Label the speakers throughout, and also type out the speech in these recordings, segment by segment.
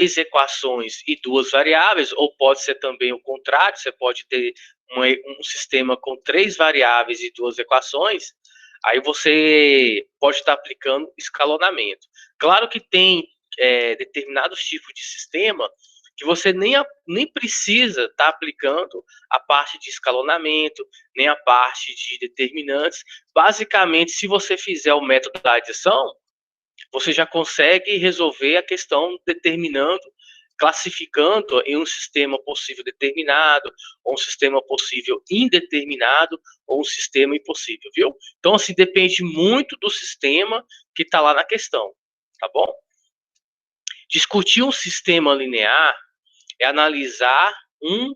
Speaker 1: três equações e duas variáveis, ou pode ser também o contrário, você pode ter um sistema com três variáveis e duas equações, aí você pode estar aplicando escalonamento. Claro que tem determinados tipos de sistema que você nem precisa estar aplicando a parte de escalonamento, nem a parte de determinantes. Basicamente, se você fizer o método da adição, você já consegue resolver a questão determinando, classificando em um sistema possível determinado, ou um sistema possível indeterminado, ou um sistema impossível, viu? Então, assim, depende muito do sistema que está lá na questão, tá bom? Discutir um sistema linear é analisar um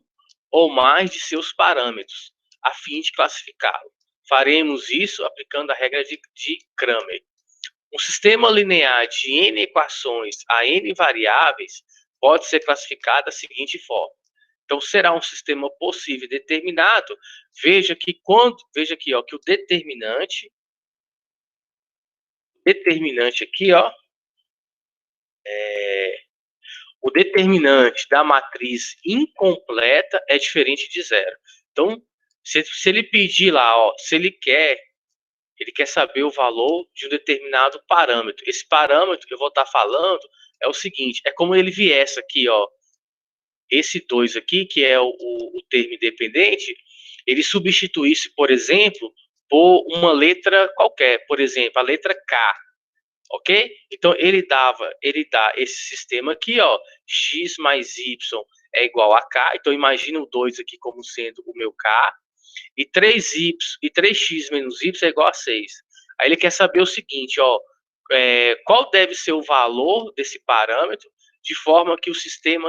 Speaker 1: ou mais de seus parâmetros, a fim de classificá-lo. Faremos isso aplicando a regra de Cramer. Um sistema linear de n equações a n variáveis pode ser classificado da seguinte forma. Então, será um sistema possível determinado. Veja aqui, ó, que o determinante aqui, ó, o determinante da matriz incompleta é diferente de zero. Então, se ele pedir lá, ó, se ele quer saber o valor de um determinado parâmetro. Esse parâmetro que eu vou estar falando é o seguinte, é como ele viesse aqui, ó, esse 2 aqui, que é o termo independente, ele substituísse, por exemplo, por uma letra qualquer, por exemplo, a letra K, ok? Então, ele dá esse sistema aqui, ó, x mais y é igual a K, então imagina o 2 aqui como sendo o meu K, e 3x menos y é igual a 6. Aí ele quer saber o seguinte, ó, qual deve ser o valor desse parâmetro, de forma que o sistema,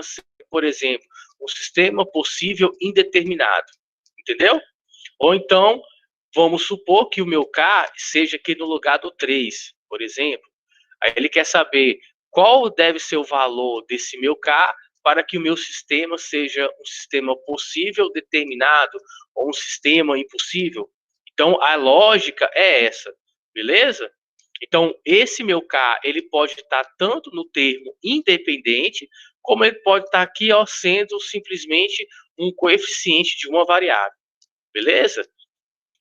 Speaker 1: por exemplo, um sistema possível indeterminado, entendeu? Ou então, vamos supor que o meu K seja aqui no lugar do 3, por exemplo. Aí ele quer saber qual deve ser o valor desse meu K para que o meu sistema seja um sistema possível determinado ou um sistema impossível. Então, a lógica é essa, beleza? Então, esse meu K, ele pode estar tanto no termo independente, como ele pode estar aqui, ó, sendo simplesmente um coeficiente de uma variável, beleza?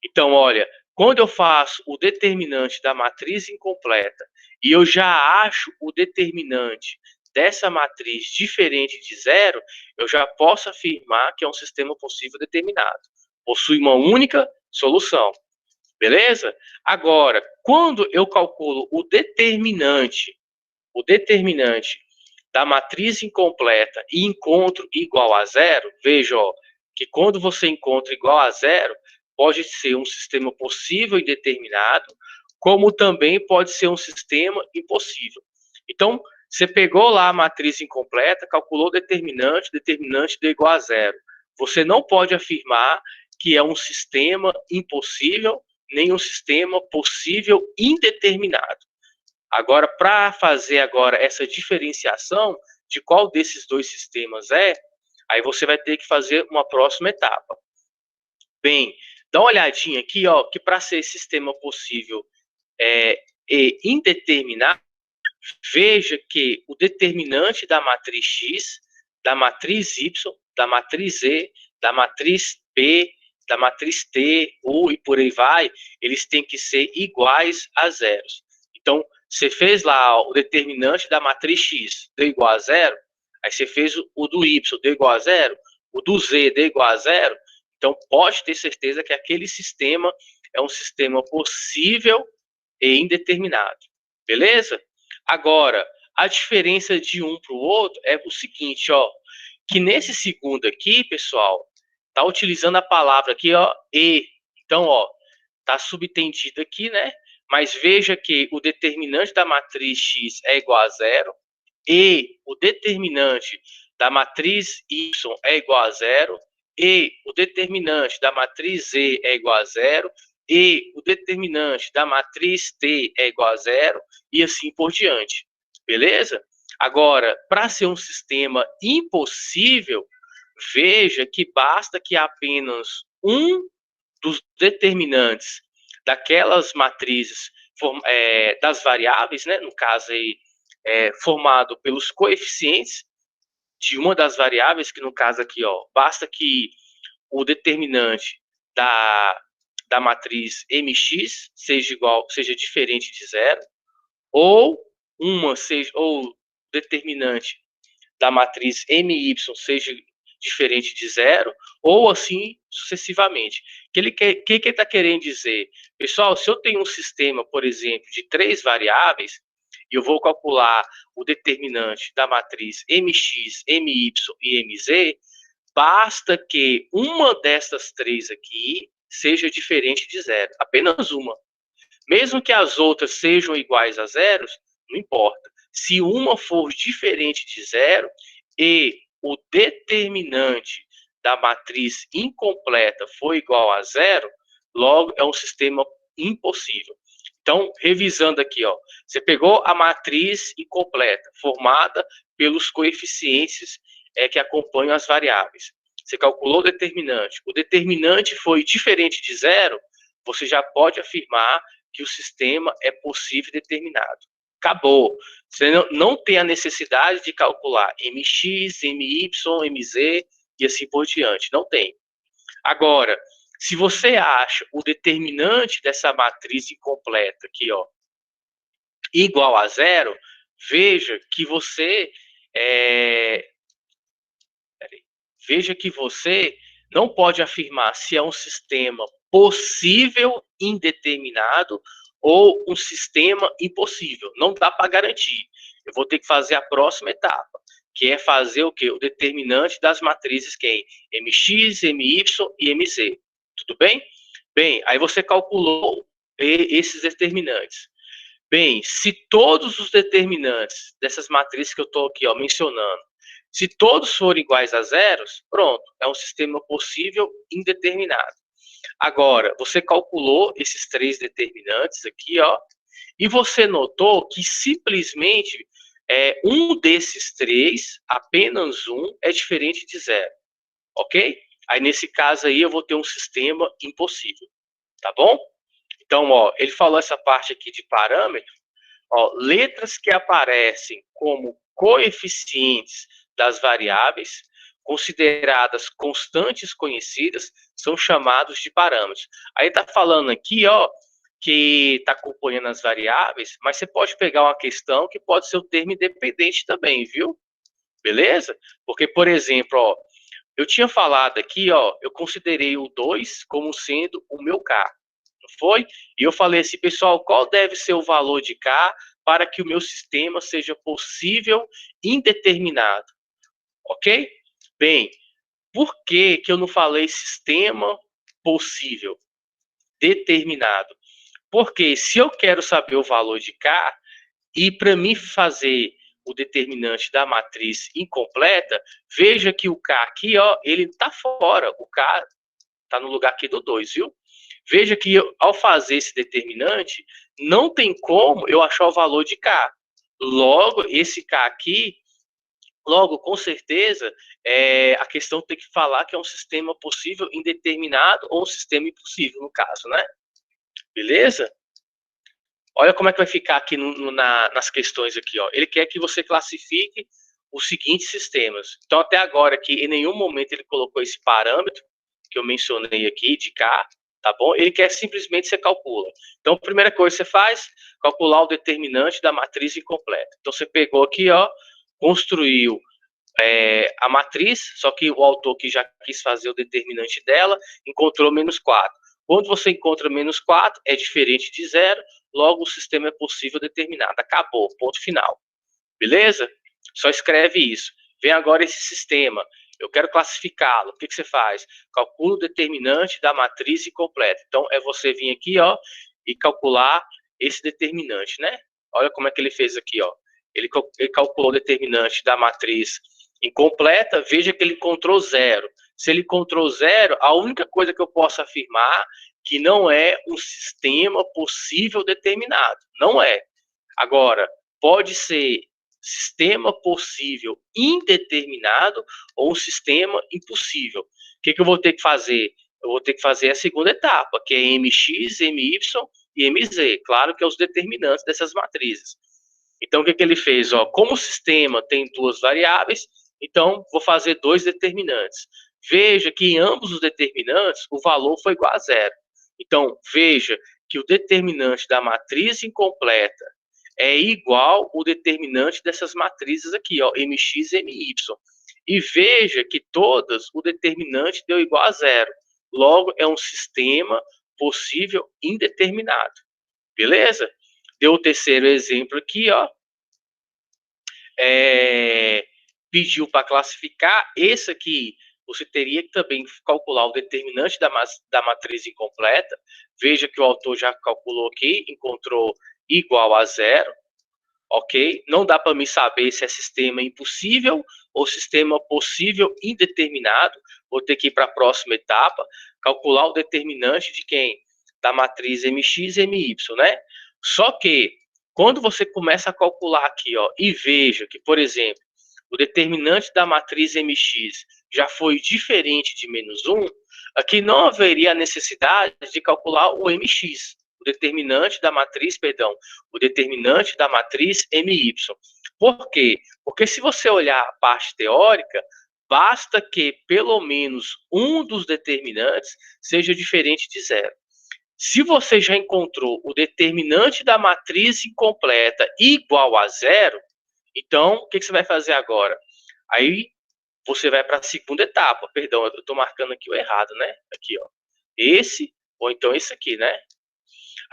Speaker 1: Então, olha, quando eu faço o determinante da matriz incompleta e eu já acho o determinante dessa matriz diferente de zero, eu já posso afirmar que é um sistema possível determinado. Possui uma única solução. Beleza? Agora, quando eu calculo o determinante da matriz incompleta e encontro igual a zero, veja, ó, que quando você encontra igual a zero, pode ser um sistema possível e determinado, como também pode ser um sistema impossível. Então, você pegou lá a matriz incompleta, calculou o determinante deu igual a zero. Você não pode afirmar que é um sistema impossível, nem um sistema possível indeterminado. Agora, para fazer agora essa diferenciação de qual desses dois sistemas aí você vai ter que fazer uma próxima etapa. Bem, dá uma olhadinha aqui, ó, que para ser sistema possível e indeterminado, veja que o determinante da matriz X, da matriz Y, da matriz E, da matriz P, da matriz T, U e por aí vai, eles têm que ser iguais a zeros. Então, você fez lá o determinante da matriz X, deu igual a zero, aí você fez o do Y, deu igual a zero, o do Z deu igual a zero, então pode ter certeza que aquele sistema é um sistema possível e indeterminado. Beleza? Agora, a diferença de um para o outro é o seguinte, ó, que nesse segundo aqui, pessoal, tá utilizando a palavra aqui, ó, e. Então, ó, tá subtendido aqui, né? Mas veja que o determinante da matriz X é igual a zero e o determinante da matriz Y é igual a zero e o determinante da matriz Z é igual a zero e o determinante da matriz T é igual a zero e assim por diante. Beleza? Agora, para ser um sistema impossível, veja que basta que apenas um dos determinantes daquelas matrizes das variáveis, né, no caso aí formado pelos coeficientes de uma das variáveis, que no caso aqui, ó, basta que o determinante da matriz mx seja diferente de zero, ou ou determinante da matriz my seja diferente de zero, ou assim sucessivamente. O que ele está querendo dizer? Pessoal, se eu tenho um sistema, por exemplo, de 3 variáveis, e eu vou calcular o determinante da matriz mx, my e mz, basta que uma dessas 3 aqui seja diferente de zero, apenas uma. Mesmo que as outras sejam iguais a zeros, não importa. Se uma for diferente de zero e o determinante da matriz incompleta for igual a zero, logo é um sistema impossível. Então, revisando aqui, ó, você pegou a matriz incompleta, formada pelos coeficientes que acompanham as variáveis. Você calculou o determinante foi diferente de zero, você já pode afirmar que o sistema é possível e determinado. Acabou. Você não tem a necessidade de calcular mx, my, mz e assim por diante. Não tem. Agora, se você acha o determinante dessa matriz incompleta aqui, ó, igual a zero, veja que você veja que você não pode afirmar se é um sistema possível indeterminado ou um sistema impossível. Não dá para garantir. Eu vou ter que fazer a próxima etapa, que é fazer o quê? O determinante das matrizes que é mx, my e mz. Tudo bem? Bem, aí você calculou esses determinantes. Bem, se todos os determinantes dessas matrizes que eu estou aqui mencionando, se todos forem iguais a zeros, pronto, é um sistema possível indeterminado. Agora, você calculou esses 3 determinantes aqui, ó, e você notou que simplesmente um desses 3, apenas um, é diferente de zero, ok? Aí, nesse caso aí, eu vou ter um sistema impossível, tá bom? Então, ó, ele falou essa parte aqui de parâmetro. Ó, letras que aparecem como coeficientes das variáveis, consideradas constantes conhecidas, são chamados de parâmetros. Aí está falando aqui, ó, que está acompanhando as variáveis, mas você pode pegar uma questão que pode ser o termo independente também, viu? Beleza? Porque, por exemplo, ó, eu tinha falado aqui, ó, eu considerei o 2 como sendo o meu K, não foi? E eu falei assim, pessoal, qual deve ser o valor de K para que o meu sistema seja possível indeterminado, ok? Bem, por que que eu não falei sistema possível determinado? Porque se eu quero saber o valor de K, e para mim fazer o determinante da matriz incompleta, veja que o K aqui, ó, ele está fora. O K está no lugar aqui do 2, viu? Veja que ao fazer esse determinante, não tem como eu achar o valor de K. Logo, esse K aqui, logo, com certeza, a questão tem que falar que é um sistema possível indeterminado ou um sistema impossível, no caso, né? Beleza? Olha como é que vai ficar aqui nas questões aqui, ó. Ele quer que você classifique os seguintes sistemas. Então, até agora aqui, em nenhum momento ele colocou esse parâmetro que eu mencionei aqui, de K, tá bom? Ele quer simplesmente você calcula. Então, a primeira coisa que você faz, calcular o determinante da matriz incompleta. Então, você pegou aqui, ó, construiu a matriz, só que o autor que já quis fazer o determinante dela, encontrou menos 4. Quando você encontra menos 4, é diferente de zero, logo o sistema é possível determinado. Acabou, ponto final. Beleza? Só escreve isso. Vem agora esse sistema. Eu quero classificá-lo. O que você faz? Calcula o determinante da matriz incompleta. Então, é você vir aqui, ó, e calcular esse determinante, né? Olha como é que ele fez aqui, ó. Ele calculou o determinante da matriz incompleta. Veja que ele encontrou zero. Se ele encontrou zero, a única coisa que eu posso afirmar que não é um sistema possível determinado. Não é. Agora, pode ser sistema possível indeterminado ou um sistema impossível. O que eu vou ter que fazer? Eu vou ter que fazer a segunda etapa, que é mx, my e mz. Claro que é os determinantes dessas matrizes. Então, o que ele fez? Ó, como o sistema tem duas variáveis, então vou fazer dois determinantes. Veja que em ambos os determinantes o valor foi igual a zero. Então, veja que o determinante da matriz incompleta é igual ao determinante dessas matrizes aqui, ó, mx e my. E veja que todas o determinante deu igual a zero. Logo, é um sistema possível indeterminado. Beleza? Deu o terceiro exemplo aqui, ó. Pediu para classificar. Esse aqui, você teria que também calcular o determinante da matriz incompleta. Veja que o autor já calculou aqui, encontrou igual a zero. Ok? Não dá para me saber se é sistema impossível ou sistema possível indeterminado. Vou ter que ir para a próxima etapa, calcular o determinante de quem? Da matriz mx e my, né? Só que, quando você começa a calcular aqui, ó, e veja que, por exemplo, o determinante da matriz mx já foi diferente de menos 1, aqui não haveria a necessidade de calcular o mx, o determinante da matriz, perdão, o determinante da matriz my. Por quê? Porque se você olhar a parte teórica, basta que pelo menos um dos determinantes seja diferente de zero. Se você já encontrou o determinante da matriz incompleta igual a zero, então o que você vai fazer agora? Aí você vai para a segunda etapa. Perdão, eu estou marcando aqui o errado, né? Aqui, ó. Esse, ou então esse aqui, né?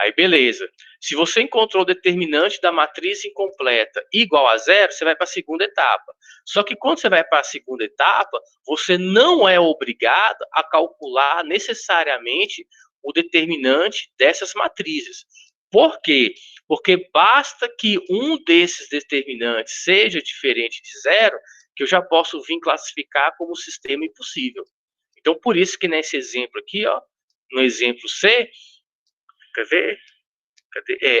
Speaker 1: Aí, beleza. Se você encontrou o determinante da matriz incompleta igual a zero, você vai para a segunda etapa. Só que quando você vai para a segunda etapa, você não é obrigado a calcular necessariamente o determinante dessas matrizes. Por quê? Porque basta que um desses determinantes seja diferente de zero, que eu já posso vir classificar como sistema impossível. Então, por isso que nesse exemplo aqui, ó, no exemplo C, quer ver?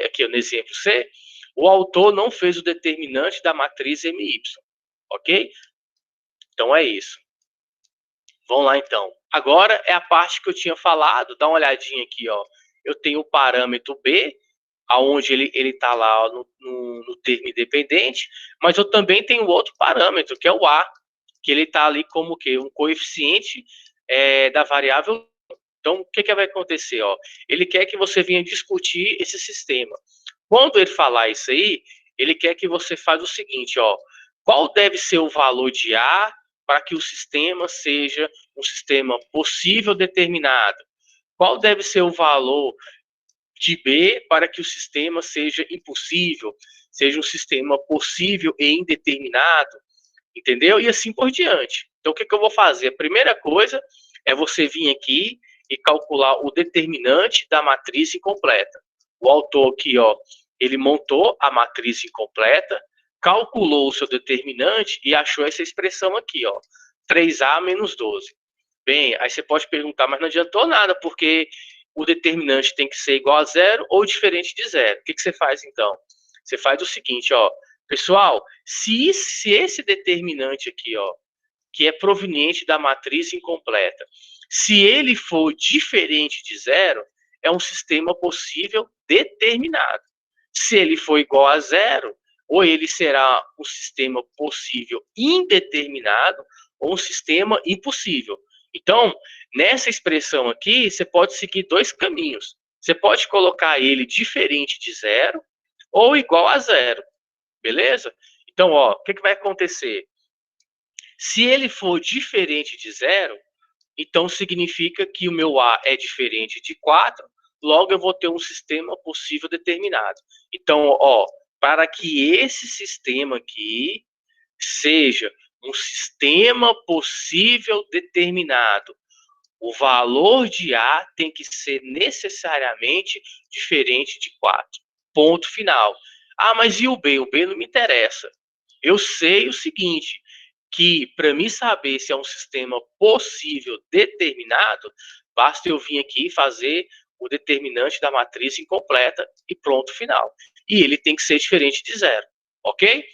Speaker 1: Aqui no exemplo C, o autor não fez o determinante da matriz my, ok? Então é isso. Vamos lá então. Agora é a parte que eu tinha falado, dá uma olhadinha aqui, ó. Eu tenho o parâmetro B, aonde ele está lá no termo independente, mas eu também tenho outro parâmetro, que é o A, que ele está ali como que um coeficiente da variável. Então, o que vai acontecer? Ó? Ele quer que você venha discutir esse sistema. Quando ele falar isso aí, ele quer que você faça o seguinte, ó. Qual deve ser o valor de A para que o sistema seja um sistema possível determinado? Qual deve ser o valor de B para que o sistema seja impossível, seja um sistema possível e indeterminado? Entendeu? E assim por diante. Então, o que eu vou fazer? A primeira coisa é você vir aqui e calcular o determinante da matriz incompleta. O autor aqui, ó, ele montou a matriz incompleta, calculou o seu determinante e achou essa expressão aqui, ó, 3A menos 12. Bem, aí você pode perguntar, mas não adiantou nada, porque o determinante tem que ser igual a zero ou diferente de zero. O que você faz, então? Você faz o seguinte, ó, pessoal, se esse determinante aqui, ó, que é proveniente da matriz incompleta, se ele for diferente de zero, é um sistema possível determinado. Se ele for igual a zero, ou ele será um sistema possível indeterminado, ou um sistema impossível. Então, nessa expressão aqui, você pode seguir dois caminhos. Você pode colocar ele diferente de zero, ou igual a zero. Beleza? Então, ó, o que vai acontecer? Se ele for diferente de zero, então significa que o meu A é diferente de 4, logo eu vou ter um sistema possível determinado. Então, ó, para que esse sistema aqui seja um sistema possível determinado, o valor de A tem que ser necessariamente diferente de 4. Ponto final. Ah, mas e o B? O B não me interessa. Eu sei o seguinte, que para mim saber se é um sistema possível determinado, basta eu vir aqui e fazer o determinante da matriz incompleta e pronto, final. E ele tem que ser diferente de zero, ok?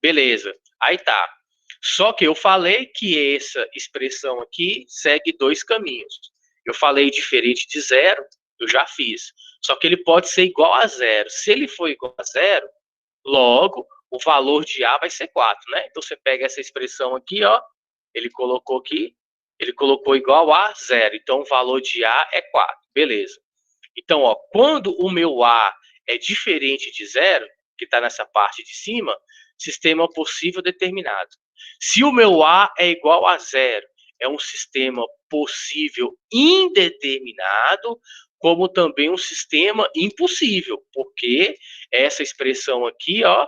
Speaker 1: Beleza, aí tá. Só que eu falei que essa expressão aqui segue dois caminhos. Eu falei diferente de zero, eu já fiz. Só que ele pode ser igual a zero. Se ele for igual a zero, Logo, o valor de A vai ser 4, né? Então, você pega essa expressão aqui, ó, ele colocou aqui, ele colocou igual a 0. Então, o valor de A é 4, beleza. Então, ó, quando o meu A é diferente de 0, que está nessa parte de cima, sistema possível determinado. Se o meu A é igual a 0, é um sistema possível indeterminado, como também um sistema impossível, porque essa expressão aqui, ó,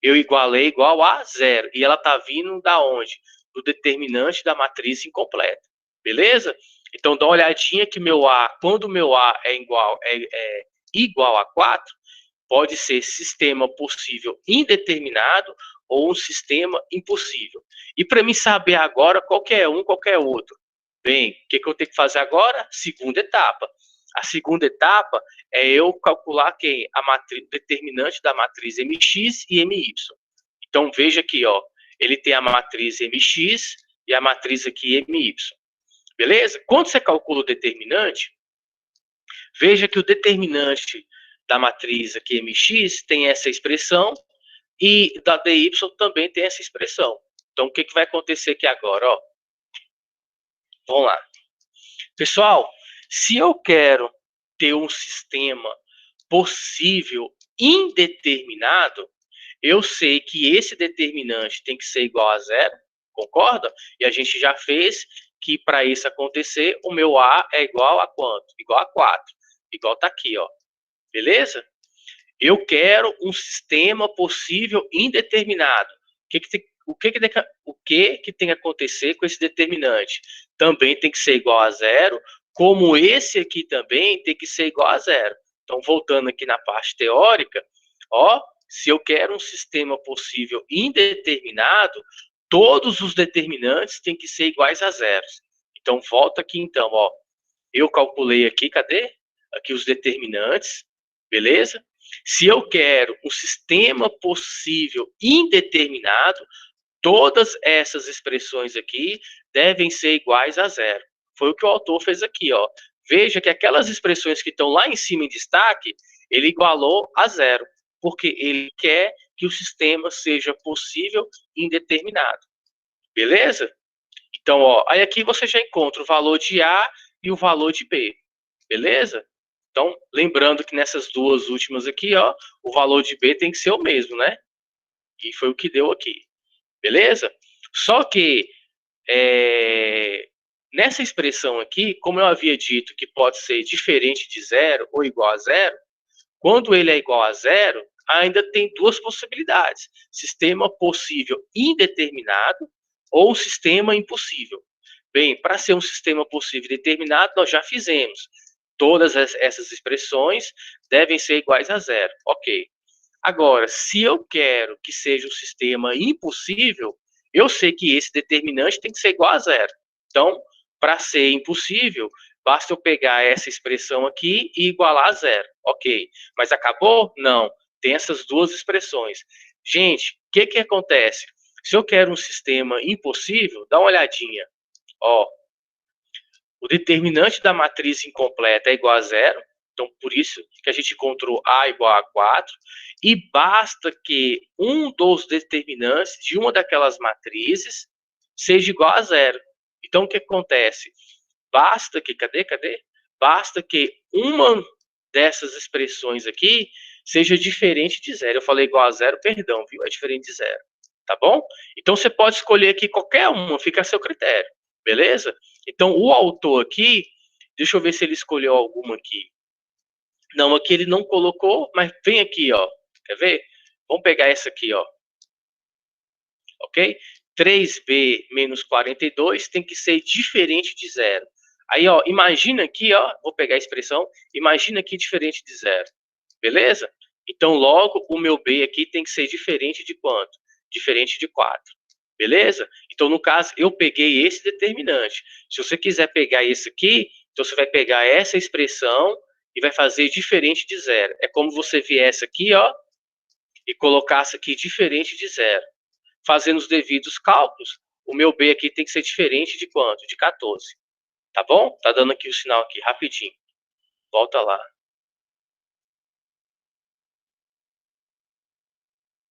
Speaker 1: eu igualei igual a 0, e ela está vindo da onde? Do determinante da matriz incompleta, beleza? Então, dá uma olhadinha que meu A, quando o meu A é igual a 4, pode ser sistema possível indeterminado ou um sistema impossível. E para mim saber agora qualquer um, qualquer outro. Bem, o que eu tenho que fazer agora? Segunda etapa. A segunda etapa é eu calcular quem? A matriz determinante da matriz MX e MY. Então, veja aqui, ó, ele tem a matriz MX e a matriz aqui MY. Beleza? Quando você calcula o determinante, veja que o determinante da matriz aqui MX tem essa expressão e da DY também tem essa expressão. Então, o que vai acontecer aqui agora? Ó? Vamos lá. Pessoal, se eu quero ter um sistema possível indeterminado, eu sei que esse determinante tem que ser igual a 0, concorda? E a gente já fez que para isso acontecer, o meu A é igual a quanto? Igual a 4. Igual está aqui, ó. Beleza? Eu quero um sistema possível indeterminado. O que tem que acontecer com esse determinante? Também tem que ser igual a 0, como esse aqui também tem que ser igual a 0. Então, voltando aqui na parte teórica, ó, se eu quero um sistema possível indeterminado, todos os determinantes têm que ser iguais a 0. Então, volta aqui então, ó. Eu calculei aqui, cadê? Aqui os determinantes, beleza? Se eu quero um sistema possível indeterminado, todas essas expressões aqui devem ser iguais a 0. Foi o que o autor fez aqui, ó. Veja que aquelas expressões que estão lá em cima em destaque, ele igualou a 0, porque ele quer que o sistema seja possível indeterminado. Beleza? Então, ó, aí aqui você já encontra o valor de A e o valor de B. Beleza? Então, lembrando que nessas duas últimas aqui, ó, o valor de B tem que ser o mesmo, né? E foi o que deu aqui. Beleza? Só que nessa expressão aqui, como eu havia dito que pode ser diferente de 0 ou igual a 0, quando ele é igual a 0, ainda tem duas possibilidades. Sistema possível indeterminado ou sistema impossível. Bem, para ser um sistema possível determinado, nós já fizemos. Todas essas expressões devem ser iguais a 0. Ok. Agora, se eu quero que seja um sistema impossível, eu sei que esse determinante tem que ser igual a 0. Então, para ser impossível, basta eu pegar essa expressão aqui e igualar a 0. Ok. Mas acabou? Não. Tem essas duas expressões. Gente, o que acontece? Se eu quero um sistema impossível, dá uma olhadinha. Ó, o determinante da matriz incompleta é igual a 0. Então, por isso que a gente encontrou A igual a 4. E basta que um dos determinantes de uma daquelas matrizes seja igual a 0. Então, o que acontece? Basta que, cadê? Basta que uma dessas expressões aqui seja diferente de 0. Eu falei igual a 0, perdão, viu? É diferente de 0. Tá bom? Então, você pode escolher aqui qualquer uma, fica a seu critério. Beleza? Então, o autor aqui, deixa eu ver se ele escolheu alguma aqui. Não, aqui ele não colocou, mas vem aqui, ó. Quer ver? Vamos pegar essa aqui, ó. Ok? 3b menos 42 tem que ser diferente de 0. Aí, ó, imagina aqui, ó, vou pegar a expressão, imagina aqui diferente de 0. Beleza? Então, logo, o meu b aqui tem que ser diferente de quanto? Diferente de 4. Beleza? Então, no caso, eu peguei esse determinante. Se você quiser pegar esse aqui, então você vai pegar essa expressão e vai fazer diferente de 0. É como você viesse aqui, ó, e colocasse aqui diferente de 0. Fazendo os devidos cálculos, o meu B aqui tem que ser diferente de quanto? De 14. Tá bom? Tá dando aqui o sinal aqui, rapidinho. Volta lá.